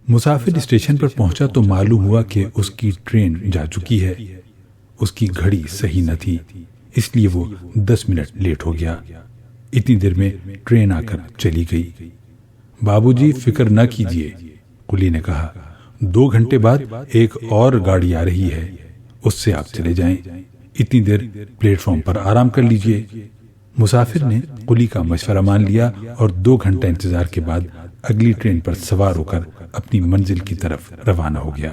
مسافر اسٹیشن پر پہنچا تو معلوم ہوا کہ اس کی ٹرین جا چکی ہے۔ اس کی گھڑی صحیح نہ تھی، اس لیے وہ 10 منٹ لیٹ ہو گیا۔ اتنی دیر میں ٹرین آ کر چلی گئی۔ بابو جی فکر نہ کیجیے، قلی نے کہا، 2 گھنٹے بعد ایک اور گاڑی آ رہی ہے، اس سے آپ چلے جائیں۔ اتنی دیر پلیٹ فارم پر آرام کر لیجیے۔ مسافر نے قلی کا مشورہ مان لیا اور 2 گھنٹہ انتظار کے بعد اگلی ٹرین پر سوار ہو کر اپنی منزل کی طرف روانہ ہو گیا۔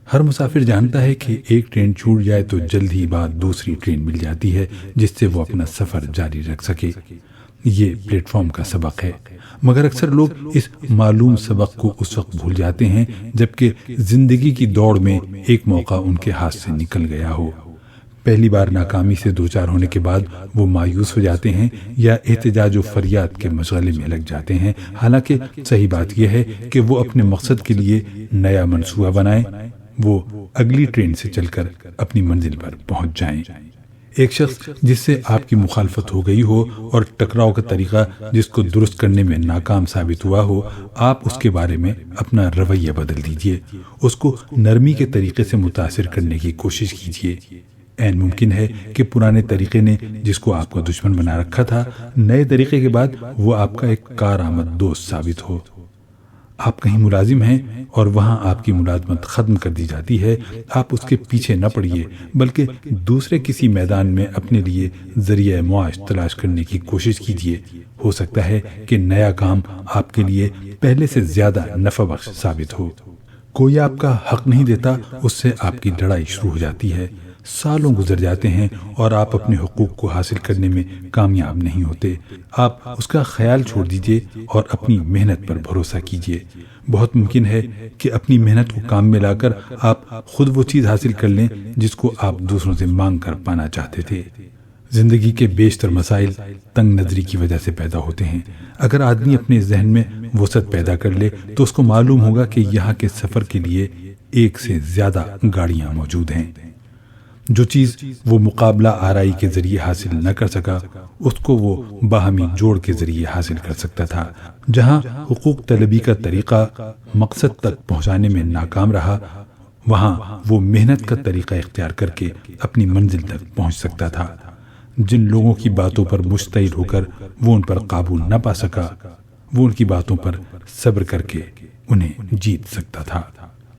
ہر مسافر جانتا ہے کہ ایک ٹرین چھوٹ جائے تو جلد ہی بعد دوسری ٹرین مل جاتی ہے جس سے وہ اپنا سفر جاری رکھ سکے۔ یہ پلیٹ فارم کا سبق ہے، مگر اکثر لوگ اس معلوم سبق کو اس وقت بھول جاتے ہیں جبکہ زندگی کی دوڑ میں ایک موقع ان کے ہاتھ سے نکل گیا ہو۔ پہلی بار ناکامی سے دوچار ہونے کے بعد وہ مایوس ہو جاتے ہیں یا احتجاج و فریاد کے مشغلے میں لگ جاتے ہیں، حالانکہ صحیح بات یہ ہے کہ وہ اپنے مقصد کے لیے نیا منصوبہ بنائیں، وہ اگلی ٹرین سے چل کر اپنی منزل پر پہنچ جائیں۔ ایک شخص جس سے آپ کی مخالفت ہو گئی ہو اور ٹکراؤ کا طریقہ جس کو درست کرنے میں ناکام ثابت ہوا ہو، آپ اس کے بارے میں اپنا رویہ بدل دیجئے، اس کو نرمی کے طریقے سے متاثر کرنے کی کوشش کیجئے۔ عین ممکن ہے کہ پرانے طریقے نے جس کو آپ کا دشمن بنا رکھا تھا، نئے طریقے کے بعد وہ آپ کا ایک کارآمد دوست ثابت ہو۔ آپ کہیں ملازم ہیں اور وہاں آپ کی ملازمت ختم کر دی جاتی ہے، آپ اس کے پیچھے نہ پڑیے بلکہ دوسرے کسی میدان میں اپنے لیے ذریعہ معاش تلاش کرنے کی کوشش کیجیے۔ ہو سکتا ہے کہ نیا کام آپ کے لیے پہلے سے زیادہ نفع بخش ثابت ہو۔ کوئی آپ کا حق نہیں دیتا، اس سے آپ کی لڑائی شروع ہو جاتی ہے۔ سالوں گزر جاتے ہیں اور آپ اپنے حقوق کو حاصل کرنے میں کامیاب نہیں ہوتے۔ آپ اس کا خیال چھوڑ دیجئے اور اپنی محنت پر بھروسہ کیجئے۔ بہت ممکن ہے کہ اپنی محنت کو کام میں لا کر آپ خود وہ چیز حاصل کر لیں جس کو آپ دوسروں سے مانگ کر پانا چاہتے تھے۔ زندگی کے بیشتر مسائل تنگ نظری کی وجہ سے پیدا ہوتے ہیں۔ اگر آدمی اپنے ذہن میں وسعت پیدا کر لے تو اس کو معلوم ہوگا کہ یہاں کے سفر کے لیے ایک سے زیادہ گاڑیاں موجود ہیں۔ جو چیز وہ مقابلہ آرائی کے ذریعے حاصل نہ کر سکا، اس کو وہ باہمی جوڑ کے ذریعے حاصل کر سکتا تھا۔ جہاں حقوق طلبی کا طریقہ مقصد تک پہنچانے میں ناکام رہا، وہاں وہ محنت کا طریقہ اختیار کر کے اپنی منزل تک پہنچ سکتا تھا۔ جن لوگوں کی باتوں پر مشتعل ہو کر وہ ان پر قابو نہ پا سکا، وہ ان کی باتوں پر صبر کر کے انہیں جیت سکتا تھا۔